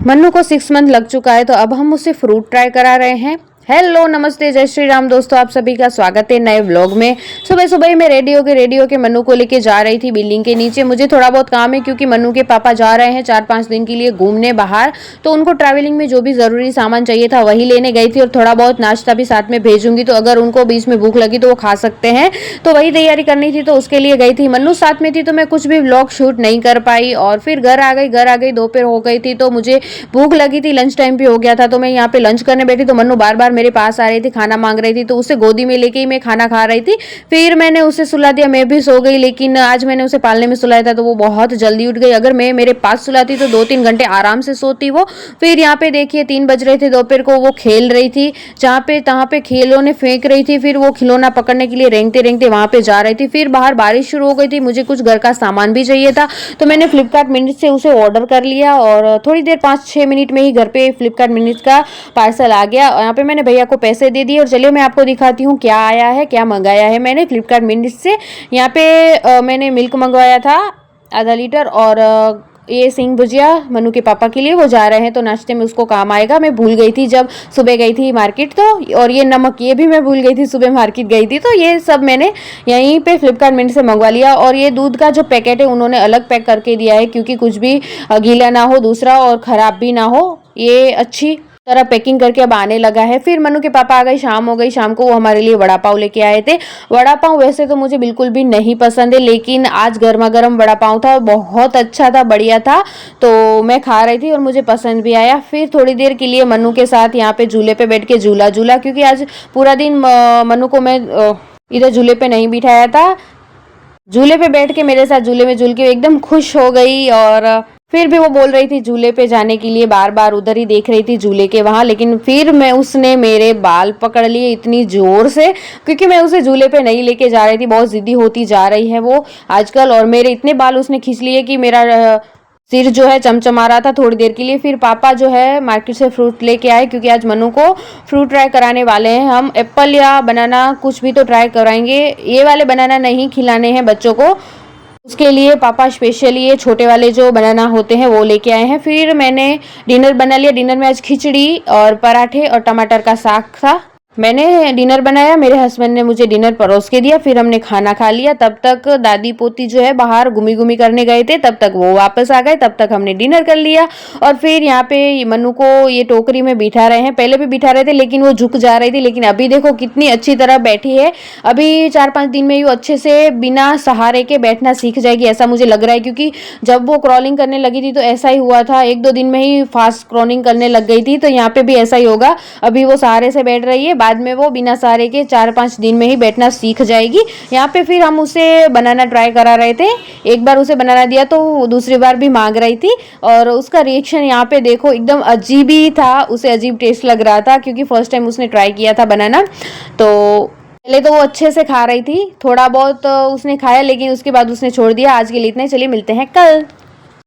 मन्नू को 6 मंथ लग चुका है, तो अब हम उसे फ्रूट ट्राई करा रहे हैं। हेलो, नमस्ते, जय श्री राम दोस्तों, आप सभी का स्वागत है नए व्लॉग में। सुबह सुबह ही मैं रेडी होके मन्नू को लेके जा रही थी बिल्डिंग के नीचे। मुझे थोड़ा बहुत काम है क्योंकि मन्नू के पापा जा रहे हैं 4-5 दिन के लिए घूमने बाहर, तो उनको ट्रैवलिंग में जो भी जरूरी सामान चाहिए था वही लेने गई थी और थोड़ा बहुत नाश्ता भी साथ में भेजूंगी, तो अगर उनको बीच में भूख लगी तो वो खा सकते हैं, तो वही तैयारी करनी थी, तो उसके लिए गई थी। मन्नू साथ में थी तो मैं कुछ भी व्लॉग शूट नहीं कर पाई और फिर घर आ गई दोपहर हो गई थी, तो मुझे भूख लगी थी, लंच टाइम भी हो गया था, तो मैं यहाँ पे लंच करने बैठी तो मन्नू बार बार मेरे पास आ रही थी, खाना मांग रही थी, तो उसे गोदी में लेके ही मैं खाना खा रही थी। फिर मैंने उसे सुला दिया, मैं भी सो गई, लेकिन आज मैंने उसे पालने में सुलाया था तो वो बहुत जल्दी उठ गई। अगर मैं मेरे पास सुलाती तो 2-3 घंटे आराम से सोती वो। फिर यहाँ पे देखिए 3 बज रहे थे दोपहर को, वो खेल रही थी, जहाँ पे तहाँ पे खिलौने फेंक रही थी, फिर वो खिलौना पकड़ने के लिए रेंगते रेंगते वहां पे जा रही थी। फिर बाहर बारिश शुरू हो गई थी, मुझे कुछ घर का सामान भी चाहिए था, तो मैंने फ्लिपकार्ट मिनट से उसे ऑर्डर कर लिया और थोड़ी देर 5-6 मिनट में ही घर पे फ्लिपकार्ट मिनट का पार्सल आ गया। यहाँ पे मैंने भैया को पैसे दे दिए और चलिए मैं आपको दिखाती हूँ क्या आया है, क्या मंगाया है मैंने फ्लिपकार्ट मिनट से। यहाँ पे मैंने मिल्क मंगवाया था आधा लीटर और ये सिंग भुजिया मनु के पापा के लिए, वो जा रहे हैं तो नाश्ते में उसको काम आएगा। मैं भूल गई थी जब सुबह गई थी मार्केट, तो और ये नमक ये भी मैं भूल गई थी, सुबह मार्केट गई थी, तो ये सब मैंने यहीं पे फ्लिपकार्ट मिनट से मंगवा लिया। और ये दूध का जो पैकेट है उन्होंने अलग पैक करके दिया है क्योंकि कुछ भी गीला ना हो दूसरा और ख़राब भी ना हो, ये अच्छी तरह पैकिंग करके अब आने लगा है। फिर मनु के पापा आ गए, शाम हो गई, शाम को वो हमारे लिए वड़ा पाव लेके आए थे। वड़ा पाव वैसे तो मुझे बिल्कुल भी नहीं पसंद है, लेकिन आज गर्मा गर्म वड़ा पाव था, बहुत अच्छा था, बढ़िया था, तो मैं खा रही थी और मुझे पसंद भी आया। फिर थोड़ी देर के लिए मनु के साथ यहाँ पे झूले पे बैठ के झूला क्योंकि आज पूरा दिन मनु को मैं इधर झूले पे नहीं बिठाया था। झूले पे बैठ के मेरे साथ झूले में झूल के एकदम खुश हो गई और फिर भी वो बोल रही थी झूले पे जाने के लिए, बार बार उधर ही देख रही थी झूले के वहां, लेकिन फिर उसने मेरे बाल पकड़ लिए इतनी जोर से क्योंकि मैं उसे झूले पे नहीं लेके जा रही थी। बहुत जिद्दी होती जा रही है वो आजकल और मेरे इतने बाल उसने खींच लिए कि मेरा सिर जो है चमचमा रहा था थोड़ी देर के लिए। फिर पापा जो है मार्केट से फ्रूट लेके आए क्योंकि आज मनु को फ्रूट ट्राई कराने वाले हैं हम। एप्पल या बनाना कुछ भी तो ट्राई कराएंगे, ये वाले बनाना नहीं खिलाने हैं बच्चों को, उसके लिए पापा स्पेशली ये छोटे वाले जो बनाना होते हैं वो लेके आए हैं। फिर मैंने डिनर बना लिया। डिनर में आज खिचड़ी और पराठे और टमाटर का साग था। मैंने डिनर बनाया, मेरे हस्बैंड ने मुझे डिनर परोस के दिया, फिर हमने खाना खा लिया। तब तक दादी पोती जो है बाहर घूमी करने गए थे, तब तक वो वापस आ गए, तब तक हमने डिनर कर लिया। और फिर यहाँ पे मनु को ये टोकरी में बिठा रहे हैं, पहले भी बिठा रहे थे लेकिन वो झुक जा रही थी, लेकिन अभी देखो कितनी अच्छी तरह बैठी है। अभी 4-5 दिन में वो अच्छे से बिना सहारे के बैठना सीख जाएगी, ऐसा मुझे लग रहा है, क्योंकि जब वो क्रॉलिंग करने लगी थी तो ऐसा ही हुआ था, 1-2 दिन में ही फास्ट क्रॉलिंग करने लग गई थी, तो यहाँ पे भी ऐसा ही होगा। अभी वो सहारे से बैठ रही है, बाद में वो बिना सहारे के 4-5 दिन में ही बैठना सीख जाएगी। यहाँ पे फिर हम उसे बनाना ट्राई करा रहे थे, एक बार उसे बनाना दिया तो दूसरी बार भी मांग रही थी और उसका रिएक्शन यहाँ पे देखो एकदम अजीब ही था, उसे अजीब टेस्ट लग रहा था क्योंकि फर्स्ट टाइम उसने ट्राई किया था बनाना। तो पहले तो वो अच्छे से खा रही थी, थोड़ा बहुत उसने खाया लेकिन उसके बाद उसने छोड़ दिया। आज के लिए इतना ही, चलिए मिलते हैं कल।